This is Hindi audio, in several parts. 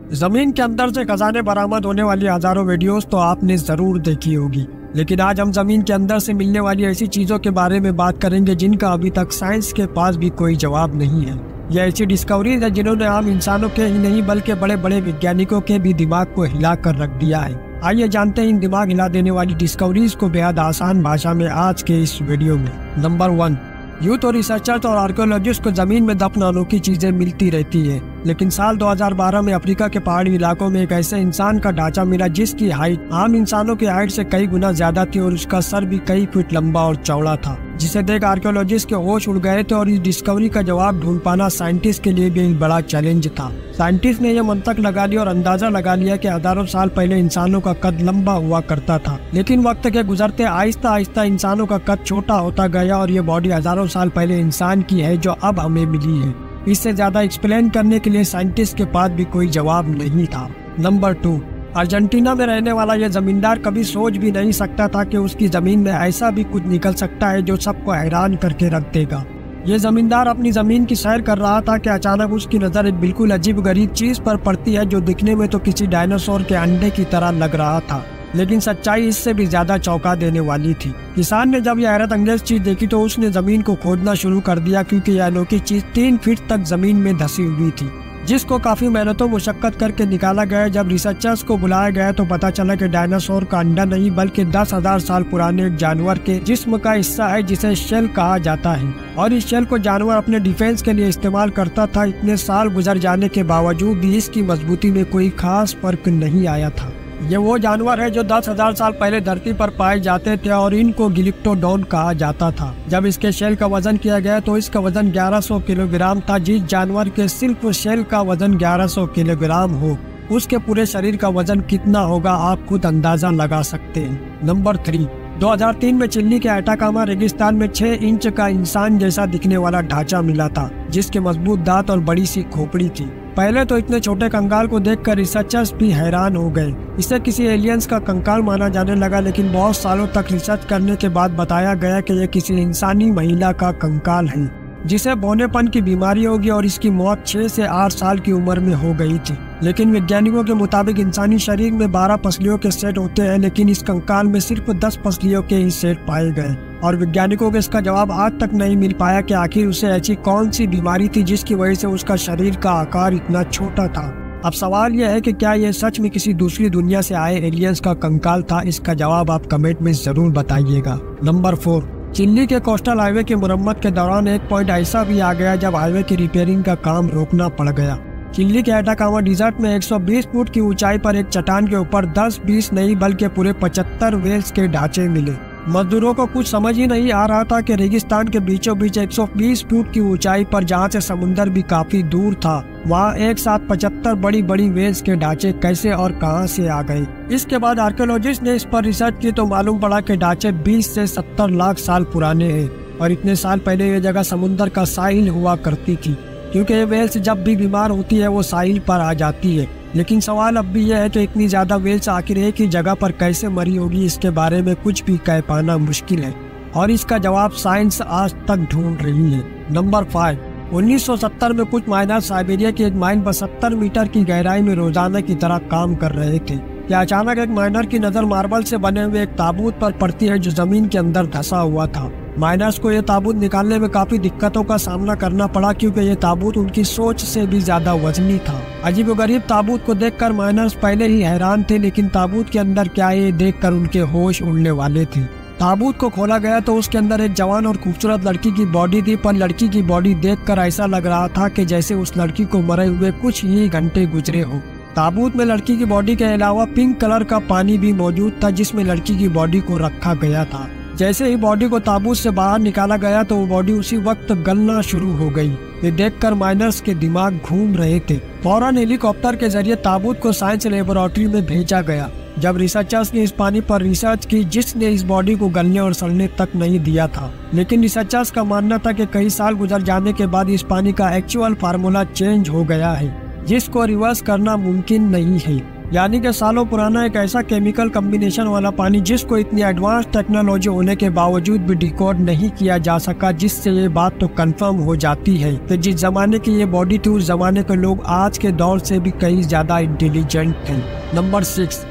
जमीन के अंदर से खजाने बरामद होने वाली हजारों वीडियोस तो आपने जरूर देखी होगी, लेकिन आज हम जमीन के अंदर से मिलने वाली ऐसी चीजों के बारे में बात करेंगे जिनका अभी तक साइंस के पास भी कोई जवाब नहीं है। यह ऐसी डिस्कवरीज है जिन्होंने आम इंसानों के ही नहीं बल्कि बड़े बड़े वैज्ञानिकों के भी दिमाग को हिला कर रख दिया है। आइए जानते हैं इन दिमाग हिला देने वाली डिस्कवरीज को बेहद आसान भाषा में आज के इस वीडियो में। नंबर 1, यूथ और रिसर्चर्स और आर्कियोलॉजिस्ट को जमीन में दफन अनोखी चीजें मिलती रहती है, लेकिन साल 2012 में अफ्रीका के पहाड़ी इलाकों में एक ऐसे इंसान का ढांचा मिला जिसकी हाइट आम इंसानों की हाइट से कई गुना ज्यादा थी और उसका सर भी कई फीट लंबा और चौड़ा था, जिसे देख आर्कियोलॉजिस्ट के होश उड़ गए थे और इस डिस्कवरी का जवाब ढूंढ पाना साइंटिस्ट के लिए भी एक बड़ा चैलेंज था। साइंटिस्ट ने यह मंतक लगा लिया और अंदाजा लगा लिया कि हजारों साल पहले इंसानों का कद लंबा हुआ करता था, लेकिन वक्त के गुजरते आहिस्ता आहिस्ता इंसानों का कद छोटा होता गया और ये बॉडी हजारों साल पहले इंसान की है जो अब हमें मिली है। इससे ज्यादा एक्सप्लेन करने के लिए साइंटिस्ट के पास भी कोई जवाब नहीं था। नंबर 2, अर्जेंटीना में रहने वाला यह जमींदार कभी सोच भी नहीं सकता था कि उसकी जमीन में ऐसा भी कुछ निकल सकता है जो सबको हैरान करके रख देगा। ये जमींदार अपनी जमीन की सैर कर रहा था कि अचानक उसकी नजर एक बिल्कुल अजीब गरीब चीज पर पड़ती है जो दिखने में तो किसी डायनासोर के अंडे की तरह लग रहा था, लेकिन सच्चाई इससे भी ज्यादा चौंका देने वाली थी। किसान ने जब यह हैरत अंगेज चीज देखी तो उसने जमीन को खोदना शुरू कर दिया, क्योंकि यह अनोखी चीज 3 फीट तक जमीन में धसी हुई थी, जिसको काफी मेहनतों मुशक्कत करके निकाला गया। जब रिसर्चर्स को बुलाया गया तो पता चला कि डायनासोर का अंडा नहीं बल्कि 10,000 साल पुराने एक जानवर के जिस्म का हिस्सा है जिसे शेल कहा जाता है, और इस शेल को जानवर अपने डिफेंस के लिए इस्तेमाल करता था। इतने साल गुजर जाने के बावजूद भी इसकी मजबूती में कोई खास फर्क नहीं आया था। ये वो जानवर है जो 10,000 साल पहले धरती पर पाए जाते थे और इनको गिलिप्टोडॉन कहा जाता था। जब इसके शेल का वजन किया गया तो इसका वजन 1100 किलोग्राम था। जिस जानवर के सिर्फ शेल का वजन 1100 किलोग्राम हो, उसके पूरे शरीर का वजन कितना होगा आप खुद अंदाजा लगा सकते हैं। नंबर 3, 2003 में चिली के अटाकामा रेगिस्तान में 6 इंच का इंसान जैसा दिखने वाला ढांचा मिला था, जिसके मजबूत दांत और बड़ी सी खोपड़ी थी। पहले तो इतने छोटे कंकाल को देखकर रिसर्चर्स भी हैरान हो गए। इसे किसी एलियंस का कंकाल माना जाने लगा, लेकिन बहुत सालों तक रिसर्च करने के बाद बताया गया कि यह किसी इंसानी महिला का कंकाल है, जिसे बौनेपन की बीमारी होगी और इसकी मौत 6 से 8 साल की उम्र में हो गई थी। लेकिन वैज्ञानिकों के मुताबिक इंसानी शरीर में 12 पसलियों के सेट होते हैं, लेकिन इस कंकाल में सिर्फ 10 पसलियों के ही सेट पाए गए, और वैज्ञानिकों को इसका जवाब आज तक नहीं मिल पाया कि आखिर उसे ऐसी कौन सी बीमारी थी जिसकी वजह से उसका शरीर का आकार इतना छोटा था। अब सवाल यह है कि क्या यह सच में किसी दूसरी दुनिया से आए एलियंस का कंकाल था? इसका जवाब आप कमेंट में जरूर बताइएगा। नंबर 4, चिली के कोस्टल हाईवे की मुरम्मत के दौरान एक पॉइंट ऐसा भी आ गया जब हाईवे की रिपेयरिंग का काम रोकना पड़ गया। चिली के अटाकामा डिजर्ट में 120 फुट की ऊंचाई पर एक चट्टान के ऊपर 10-20 नहीं बल्कि पूरे 75 व्हेल्स के ढांचे मिले। मजदूरों को कुछ समझ ही नहीं आ रहा था कि रेगिस्तान के बीचों बीच 120 फुट की ऊंचाई पर, जहां से समुंदर भी काफी दूर था, वहां एक साथ 75 बड़ी बड़ी व्हेल्स के ढांचे कैसे और कहां से आ गए। इसके बाद आर्कियोलॉजिस्ट ने इस पर रिसर्च की तो मालूम पड़ा कि ढांचे 20 से 70 लाख साल पुराने हैं, और इतने साल पहले ये जगह समुद्र का साहिल हुआ करती थी, क्योंकि ये व्हेल्स जब भी बीमार होती है वो साहिल पर आ जाती है। लेकिन सवाल अब भी यह है कि इतनी ज्यादा व्हेल्स आखिर एक ही जगह पर कैसे मरी होगी, इसके बारे में कुछ भी कह पाना मुश्किल है, और इसका जवाब साइंस आज तक ढूंढ रही है। नंबर 5, 1970 में कुछ माइनर साइबेरिया की एक माइन पर 70 मीटर की गहराई में रोजाना की तरह काम कर रहे थे कि अचानक एक माइनर की नजर मार्बल से बने हुए एक ताबूत पर पड़ती है जो जमीन के अंदर धंसा हुआ था। माइनर्स को यह ताबूत निकालने में काफी दिक्कतों का सामना करना पड़ा, क्योंकि यह ताबूत उनकी सोच से भी ज्यादा वजनी था। अजीबोगरीब ताबूत को देखकर माइनर्स पहले ही हैरान थे, लेकिन ताबूत के अंदर क्या है ये देखकर उनके होश उड़ने वाले थे। ताबूत को खोला गया तो उसके अंदर एक जवान और खूबसूरत लड़की की बॉडी थी, पर लड़की की बॉडी देखकर ऐसा लग रहा था कि जैसे उस लड़की को मरे हुए कुछ ही घंटे गुजरे हो। ताबूत में लड़की की बॉडी के अलावा पिंक कलर का पानी भी मौजूद था, जिसमें लड़की की बॉडी को रखा गया था। जैसे ही बॉडी को ताबूत से बाहर निकाला गया तो वो बॉडी उसी वक्त गलना शुरू हो गई। ये देखकर माइनर्स के दिमाग घूम रहे थे। फौरन हेलीकॉप्टर के जरिए ताबूत को साइंस लेबोरेटरी में भेजा गया। जब रिसर्चर्स ने इस पानी पर रिसर्च की जिसने इस बॉडी को गलने और सड़ने तक नहीं दिया था, लेकिन रिसर्चर्स का मानना था कि कई साल गुजर जाने के बाद इस पानी का एक्चुअल फार्मूला चेंज हो गया है, जिसको रिवर्स करना मुमकिन नहीं है। यानी कि सालों पुराना एक ऐसा केमिकल कम्बिनेशन वाला पानी जिसको इतनी एडवांस टेक्नोलॉजी होने के बावजूद भी डिकोड नहीं किया जा सका, जिससे ये बात तो कंफर्म हो जाती है कि जिस जमाने की ये बॉडी थी उस जमाने के लोग आज के दौर से भी कई ज्यादा इंटेलिजेंट थे। नंबर 6,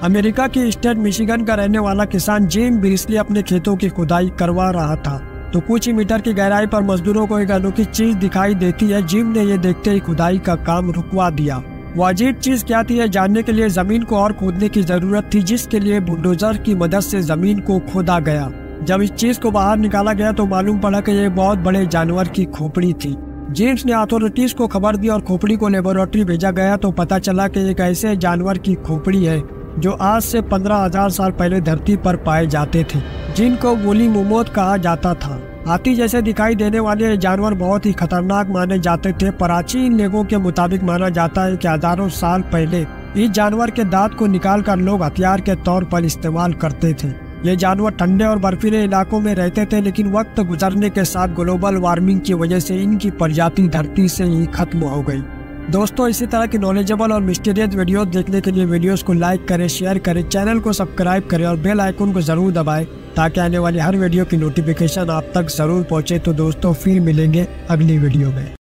अमेरिका के स्टेट मिशिगन का रहने वाला किसान जिम ब्रिस्ली अपने खेतों की खुदाई करवा रहा था तो कुछ ही मीटर की गहराई पर मजदूरों को एक अनोखी चीज दिखाई देती है। जिम ने ये देखते ही खुदाई का काम रुकवा दिया। वो अजीब चीज क्या थी, जानने के लिए जमीन को और खोदने की जरूरत थी, जिसके लिए बुलडोजर की मदद से जमीन को खोदा गया। जब इस चीज को बाहर निकाला गया तो मालूम पड़ा कि ये बहुत बड़े जानवर की खोपड़ी थी। जेम्स ने अथॉरिटीज को खबर दी और खोपड़ी को लेबोरेटरी भेजा गया तो पता चला कि एक ऐसे जानवर की खोपड़ी है जो आज से 15,000 साल पहले धरती पर पाए जाते थे, जिनको वूली मोमोथ कहा जाता था। हाथी जैसे दिखाई देने वाले ये जानवर बहुत ही खतरनाक माने जाते थे। प्राचीन लेखों के मुताबिक माना जाता है कि हजारों साल पहले इस जानवर के दांत को निकालकर लोग हथियार के तौर पर इस्तेमाल करते थे। ये जानवर ठंडे और बर्फीले इलाकों में रहते थे, लेकिन वक्त गुजरने के साथ ग्लोबल वार्मिंग की वजह से इनकी प्रजाति धरती से ही खत्म हो गई। दोस्तों, इसी तरह की नॉलेजेबल और मिस्टीरियस वीडियो देखने के लिए वीडियोस को लाइक करें, शेयर करें, चैनल को सब्सक्राइब करें और बेल आइकन को जरूर दबाएं ताकि आने वाली हर वीडियो की नोटिफिकेशन आप तक जरूर पहुंचे। तो दोस्तों, फिर मिलेंगे अगली वीडियो में।